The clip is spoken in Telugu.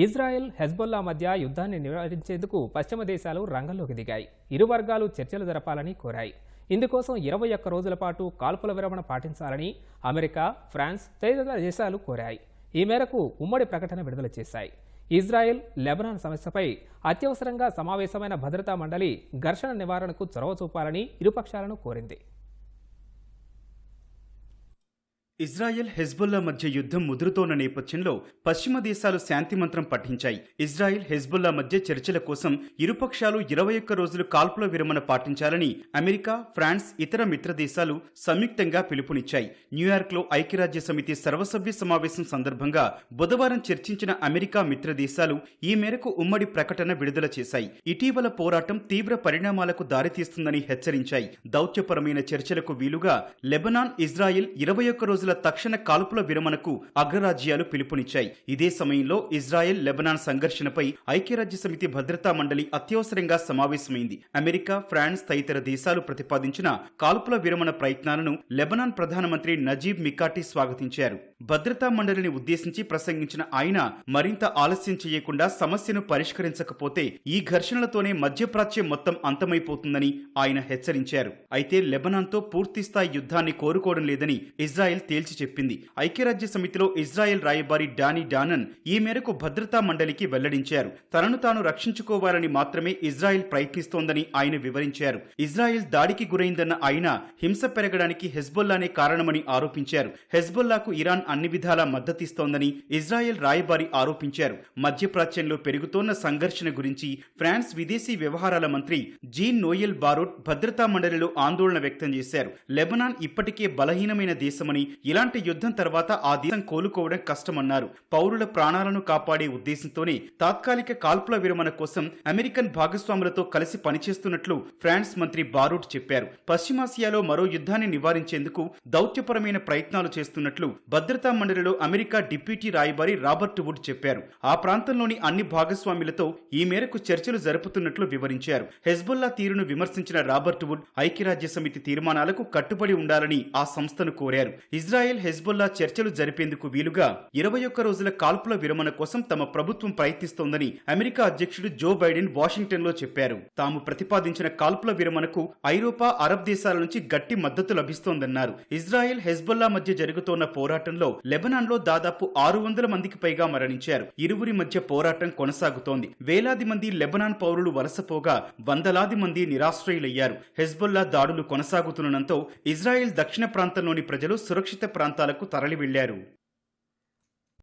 ఇజ్రాయెల్, హెజ్బొల్లా మధ్య యుద్ధాన్ని నివారించేందుకు పశ్చిమ దేశాలు రంగంలోకి దిగాయి. ఇరు వర్గాలు చర్చలు జరపాలని కోరాయి. ఇందుకోసం 21 రోజుల పాటు కాల్పుల విరమణ పాటించాలని అమెరికా, ఫ్రాన్స్ తదితర దేశాలు కోరాయి. ఈ మేరకు ఉమ్మడి ప్రకటన విడుదల చేశాయి. ఇజ్రాయెల్, లెబనాన్ సమస్యపై అత్యవసరంగా సమావేశమైన భద్రతా మండలి ఘర్షణ నివారణకు చొరవ చూపాలని ఇరుపక్షాలను కోరింది. ఇజ్రాయెల్, హెజ్బొల్లా మధ్య యుద్ధం ముదురుతోన్న నేపథ్యంలో పశ్చిమ దేశాలు శాంతి మంత్రం పఠించాయి. ఇజ్రాయెల్, హెజ్బొల్లా మధ్య చర్చల కోసం ఇరుపక్షాలు 21 రోజులు కాల్పుల విరమణ పాటించాలని అమెరికా, ఫ్రాన్స్ ఇతర మిత్ర దేశాలు సంయుక్తంగా పిలుపునిచ్చాయి. న్యూయార్క్లో ఐక్యరాజ్య సమితి సర్వసభ్య సమావేశం సందర్భంగా బుధవారం చర్చించిన అమెరికా మిత్ర దేశాలు ఈ మేరకు ఉమ్మడి ప్రకటన విడుదల చేశాయి. ఇటీవల పోరాటం తీవ్ర పరిణామాలకు దారితీస్తుందని హెచ్చరించాయి. దౌత్యపరమైన చర్చలకు వీలుగా లెబనాన్, ఇజ్రాయెల్ 21 రోజుల తక్షణ కాల్పుల విరమణకు అగ్రరాజ్యాలు పిలుపునిచ్చాయి. ఇదే సమయంలో ఇజ్రాయెల్, లెబనాన్ సంఘర్షణపై ఐక్యరాజ్య సమితి భద్రతా మండలి అత్యవసరంగా సమావేశమైంది. అమెరికా, ఫ్రాన్స్ తదితర దేశాలు ప్రతిపాదించిన కాల్పుల విరమణ ప్రయత్నాలను లెబనాన్ ప్రధానమంత్రి నజీబ్ మికాటి స్వాగతించారు. భద్రతా మండలిని ఉద్దేశించి ప్రసంగించిన ఆయన మరింత ఆలస్యం చేయకుండా సమస్యను పరిష్కరించకపోతే ఈ ఘర్షణలతోనే మధ్యప్రాచ్యం మొత్తం అంతమైపోతుందని ఆయన హెచ్చరించారు. అయితే లెబనాన్తో పూర్తిస్థాయి యుద్ధాన్ని కోరుకోవడం లేదని ఇజ్రాయెల్ తేల్చి చెప్పింది. ఐక్యరాజ్య సమితిలో ఇజ్రాయెల్ రాయబారి డానీ డానన్ ఈ మేరకు భద్రతా మండలికి వెల్లడించారు. తనను తాను రక్షించుకోవాలని మాత్రమే ఇజ్రాయెల్ ప్రయత్నిస్తోందని ఆయన వివరించారు. ఇజ్రాయెల్ దాడికి గురైందన్న ఆయన హింస పెరగడానికి హెజ్బొల్లానే కారణమని ఆరోపించారు. హెజ్బొల్లాకు ఇరాన్ అన్ని విధాలా మద్దతిస్తోందని ఇజ్రాయెల్ రాయబారి ఆరోపించారు. మధ్యప్రాచ్యంలో పెరుగుతోన్న సంఘర్షణ గురించి ఫ్రాన్స్ విదేశీ వ్యవహారాల మంత్రి జీన్ నోయెల్ బారోట్ భద్రతా మండలిలో ఆందోళన వ్యక్తం చేశారు. లెబనాన్ ఇప్పటికే బలహీనమైన దేశమని, ఇలాంటి యుద్ధం తర్వాత ఆ దేశం కోలుకోవడం కష్టమన్నారు. పౌరుల ప్రాణాలను కాపాడే ఉద్దేశంతోనే తాత్కాలిక కాల్పుల విరమణ కోసం అమెరికన్ భాగస్వాములతో కలిసి పనిచేస్తున్నట్లు ఫ్రాన్స్ మంత్రి బారూట్ చెప్పారు. పశ్చిమాసియాలో మరో యుద్ధాన్ని నివారించేందుకు దౌత్యపరమైన ప్రయత్నాలు చేస్తున్నట్లు భద్రతా మండలిలో అమెరికా డిప్యూటీ రాయబారి రాబర్ట్ వుడ్ చెప్పారు. ఆ ప్రాంతంలోని అన్ని భాగస్వాములతో ఈ మేరకు చర్చలు జరుపుతున్నట్లు వివరించారు. హెజ్బొల్లా తీరును విమర్శించిన రాబర్ట్ వుడ్ ఐక్యరాజ్య సమితి తీర్మానాలకు కట్టుబడి ఉండాలని ఆ సంస్థను కోరారు. ఇజ్రాయెల్, హెజ్బొల్లా చర్చలు జరిపేందుకు వీలుగా 21 రోజుల కాల్పుల విరమణ కోసం తమ ప్రభుత్వం ప్రయత్నిస్తోందని అమెరికా అధ్యక్షుడు జో బైడెన్ వాషింగ్టన్ లో చెప్పారు. తాము ప్రతిపాదించిన కాల్పుల విరమణకు ఐరోపా, అరబ్ దేశాల నుంచి గట్టి మద్దతు లభిస్తోందన్నారు. ఇజ్రాయెల్, హెజ్బొల్లా మధ్య జరుగుతోన్న పోరాటంలో లెబనాన్ లో దాదాపు 600 మందికి పైగా మరణించారు. ఇరువురి మధ్య పోరాటం కొనసాగుతోంది. వేలాది మంది లెబనాన్ పౌరులు వలసపోగా వందలాది మంది నిరాశ్రయులయ్యారు. హెజ్బొల్లా దాడులు కొనసాగుతుండటంతో ఇజ్రాయెల్ దక్షిణ ప్రాంతంలోని ప్రజలు సురక్షిత ప్రాంతాలకు తరలి వెళ్లారు.